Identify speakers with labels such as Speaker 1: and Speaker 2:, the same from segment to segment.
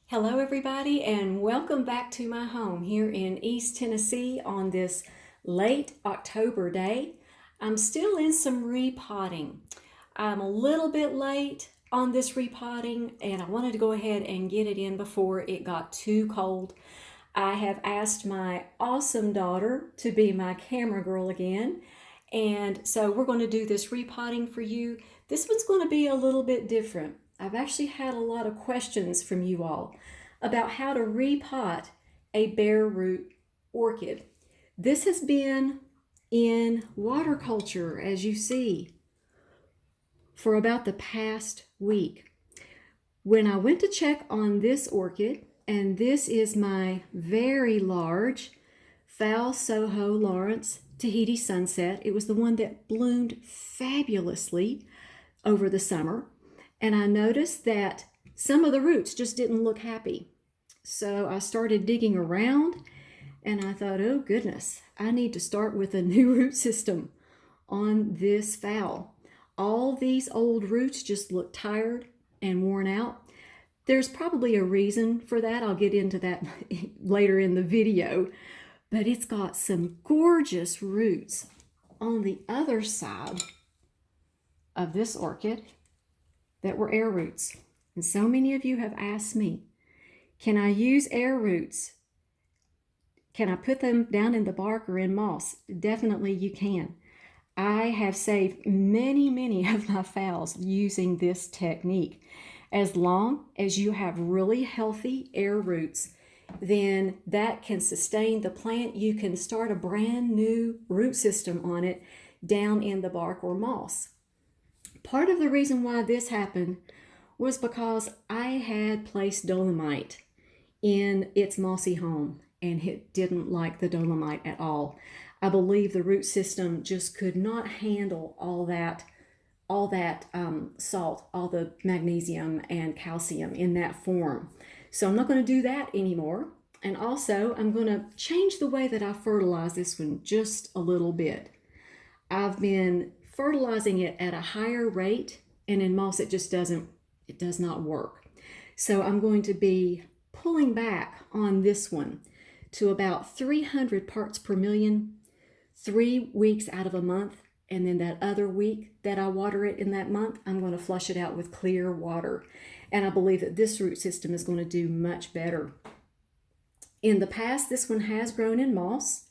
Speaker 1: Hello everybody and welcome back to my home here in East Tennessee on this late October day. I'm still in some repotting. I'm a little bit late on this repotting and I wanted to go ahead and get it in before it got too cold. I have asked my awesome daughter to be my camera girl again, and so we're going to do this repotting for you. This one's going to be a little bit different. I've actually had a lot of questions from you all about how to repot a bare root orchid. This has been in water culture, as you see, for about the past week. When I went to check on this orchid, and this is my very large Phal Soho Lawrence Tahiti Sunset. It was the one that bloomed fabulously over the summer. And I noticed that some of the roots just didn't look happy. So I started digging around and I thought, oh goodness, I need to start with a new root system on this Phal. All these old roots just look tired and worn out. There's probably a reason for that. I'll get into that later in the video. But it's got some gorgeous roots on the other side of this orchid that were air roots. And so many of you have asked me, can I use air roots? Can I put them down in the bark or in moss? Definitely you can. I have saved many of my phals using this technique. As long as you have really healthy air roots, then that can sustain the plant. You can start a brand new root system on it down in the bark or moss. Part of the reason why this happened was because I had placed dolomite in its mossy home and it didn't like the dolomite at all. I believe the root system just could not handle all that salt, all the magnesium and calcium in that form. So I'm not going to do that anymore. And also I'm going to change the way that I fertilize this one just a little bit. I've been fertilizing it at a higher rate, and in moss it does not work. So I'm going to be pulling back on this one to about 300 parts per million, 3 weeks out of a month, and then that other week that I water it in that month, I'm going to flush it out with clear water. And I believe that this root system is going to do much better. In the past, this one has grown in moss,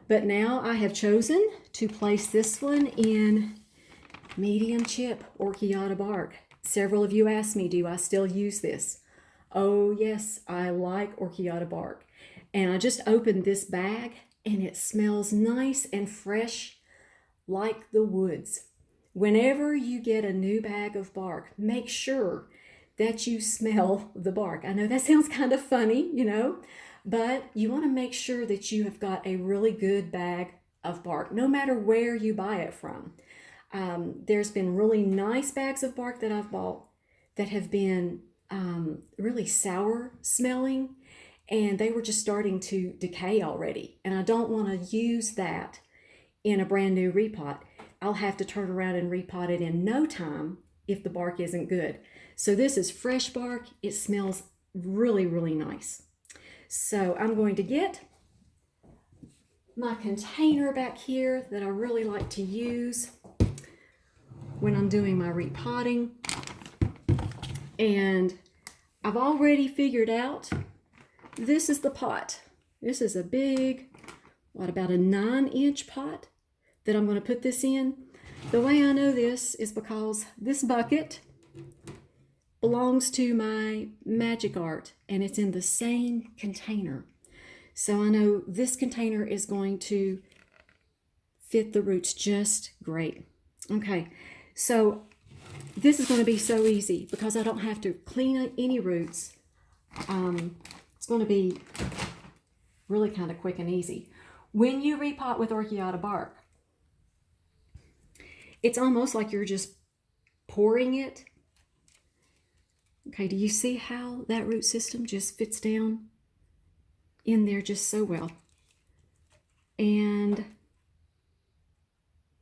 Speaker 1: but now I have chosen to place this one in medium chip orchiata bark. Several of you asked me, do I still use this? Oh yes, I like orchiata bark. And I just opened this bag and it smells nice and fresh like the woods. Whenever you get a new bag of bark, make sure that you smell the bark. I know that sounds kind of funny, but you want to make sure that you have got a really good bag of bark, no matter where you buy it from. There's been really nice bags of bark that I've bought that have been really sour smelling, and they were just starting to decay already. And I don't want to use that in a brand new repot. I'll have to turn around and repot it in no time if the bark isn't good. So this is fresh bark. It smells really nice. So I'm going to get my container back here that I really like to use when I'm doing my repotting. And I've already figured out this is the pot. This is a big, about a 9-inch pot that I'm going to put this in. The way I know this is because this bucket belongs to my magic art and it's in the same container. So I know this container is going to fit the roots just great. Okay, so this is going to be so easy because I don't have to clean any roots. It's going to be really kind of quick and easy. When you repot with orchiata bark, it's almost like you're just pouring it. Okay, do you see how that root system just fits down in there just so well? And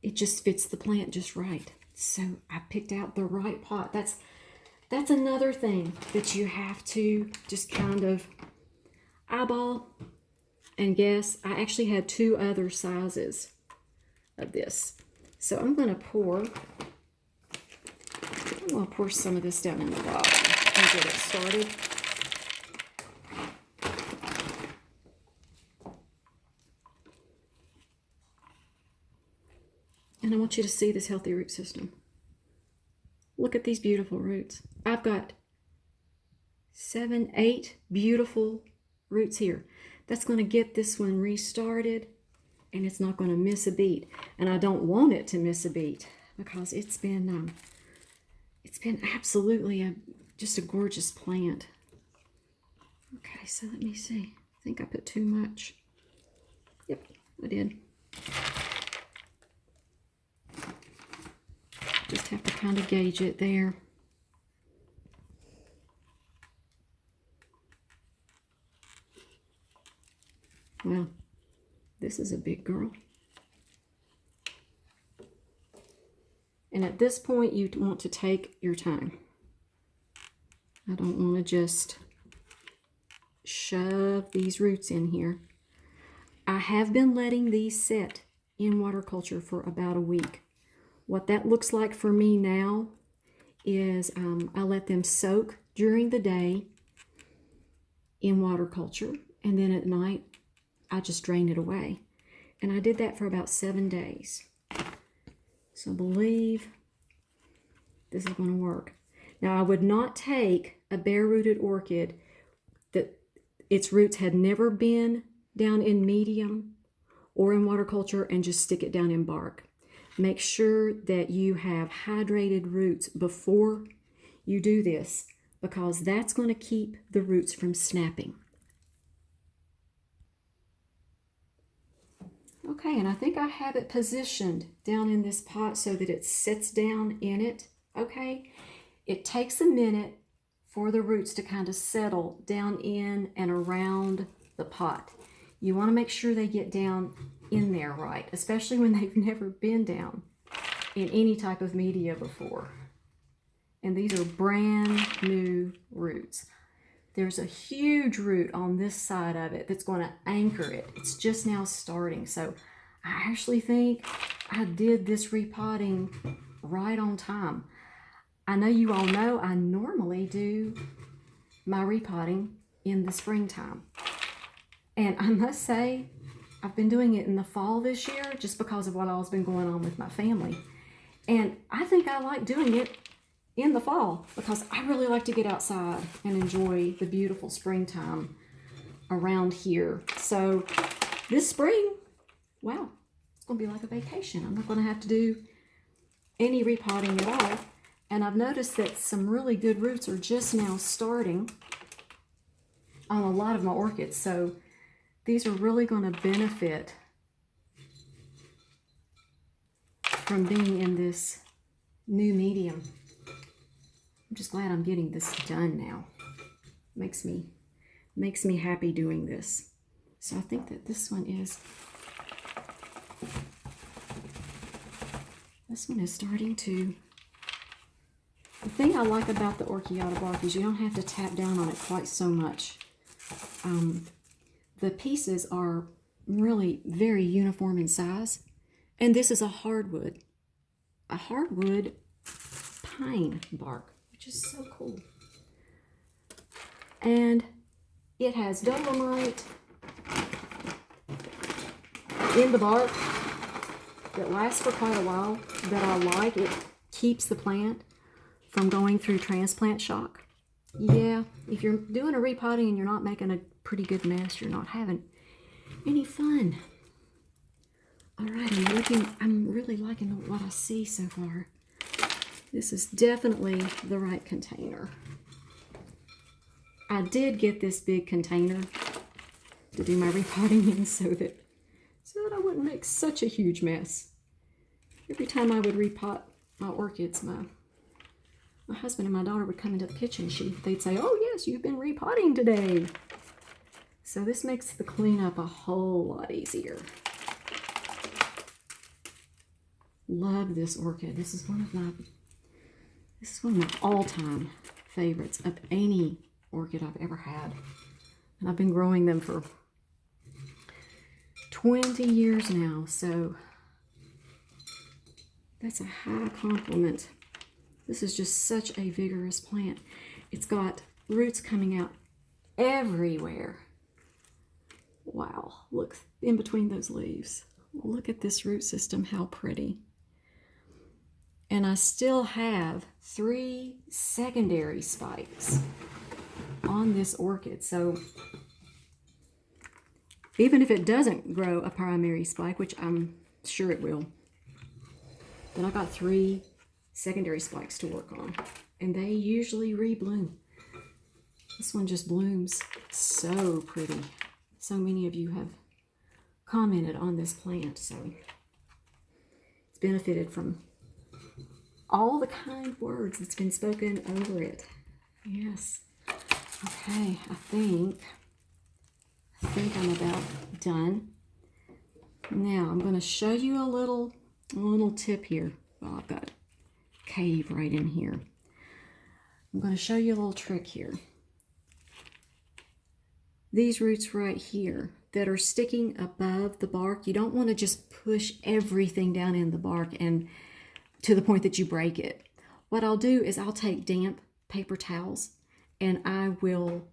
Speaker 1: it just fits the plant just right. So I picked out the right pot. That's that's another thing that you have to just kind of eyeball and guess. I actually had 2 other sizes of this. So I'm going to pour some of this down in the bottom and get it started. And I want you to see this healthy root system. Look at these beautiful roots. I've got 7, 8 beautiful roots here. That's going to get this one restarted, and it's not going to miss a beat. And I don't want it to miss a beat because it's been absolutely just a gorgeous plant. Okay, so let me see. I think I put too much. Yep, I did. Just have to kind of gauge it there. Well, this is a big girl. And at this point, you want to take your time. I don't want to just shove these roots in here. I have been letting these sit in water culture for about a week. What that looks like for me now is I let them soak during the day in water culture, and then at night I just drain it away. And I did that for about 7 days. So I believe this is going to work. Now, I would not take a bare-rooted orchid that its roots had never been down in medium or in water culture and just stick it down in bark. Make sure that you have hydrated roots before you do this, because that's going to keep the roots from snapping. Okay, and I think I have it positioned down in this pot so that it sits down in it. Okay, it takes a minute for the roots to kind of settle down in and around the pot. You want to make sure they get down in there right, especially when they've never been down in any type of media before. And these are brand new roots. There's a huge root on this side of it that's going to anchor it. It's just now starting. So I actually think I did this repotting right on time. I know you all know I normally do my repotting in the springtime. And I must say, I've been doing it in the fall this year just because of what all's been going on with my family. And I think I like doing it in the fall because I really like to get outside and enjoy the beautiful springtime around here. So this spring, wow, it's going to be like a vacation. I'm not going to have to do any repotting at all. And I've noticed that some really good roots are just now starting on a lot of my orchids. So these are really going to benefit from being in this new medium. I'm just glad I'm getting this done now. Makes me happy doing this. So I think that this one is starting to. The thing I like about the orchiata bark is you don't have to tap down on it quite so much. The pieces are really very uniform in size. And this is a hardwood pine bark, which is so cool. And it has dolomite in the bark that lasts for quite a while that I like. It keeps the plant from going through transplant shock. Yeah, if you're doing a repotting and you're not making a pretty good mess, you're not having any fun. All right, I'm really liking what I see so far. This is definitely the right container. I did get this big container to do my repotting in so that I wouldn't make such a huge mess. Every time I would repot my orchids, my husband and my daughter would come into the kitchen. They'd say, "Oh yes, you've been repotting today." So this makes the cleanup a whole lot easier. Love this orchid. This is one of my all-time favorites of any orchid I've ever had. And I've been growing them for 20 years now, so that's a high compliment. This is just such a vigorous plant. It's got roots coming out everywhere. Wow, look in between those leaves. Look at this root system, how pretty. And I still have 3 secondary spikes on this orchid. So even if it doesn't grow a primary spike, which I'm sure it will, then I've got 3 secondary spikes to work on. And they usually rebloom. This one just blooms so pretty. So many of you have commented on this plant, so it's benefited from all the kind words that's been spoken over it. Yes. Okay, I think I'm about done. Now I'm going to show you a little tip here. Well, I've got a cave right in here. I'm going to show you a little trick here. These roots right here that are sticking above the bark, you don't want to just push everything down in the bark and to the point that you break it. What I'll do is I'll take damp paper towels and I will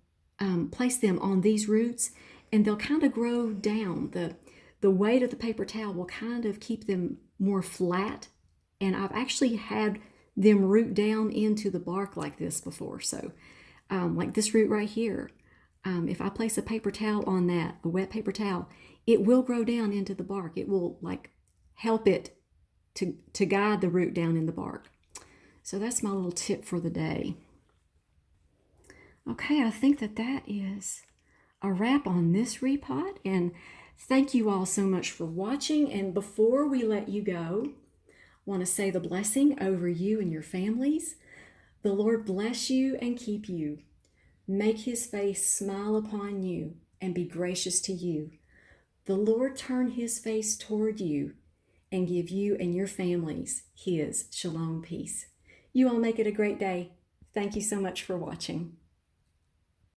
Speaker 1: place them on these roots, and they'll kind of grow down. The weight of the paper towel will kind of keep them more flat, and I've actually had them root down into the bark like this before. So like this root right here, if I place a paper towel on that, a wet paper towel, it will grow down into the bark. It will like help it to guide the root down in the bark. So that's my little tip for the day. Okay, I think that is a wrap on this repot, and thank you all so much for watching. And before we let you go, I want to say the blessing over you and your families. The Lord bless you and keep you. Make his face smile upon you and be gracious to you. The Lord turn his face toward you and give you and your families his shalom peace. You all make it a great day. Thank you so much for watching.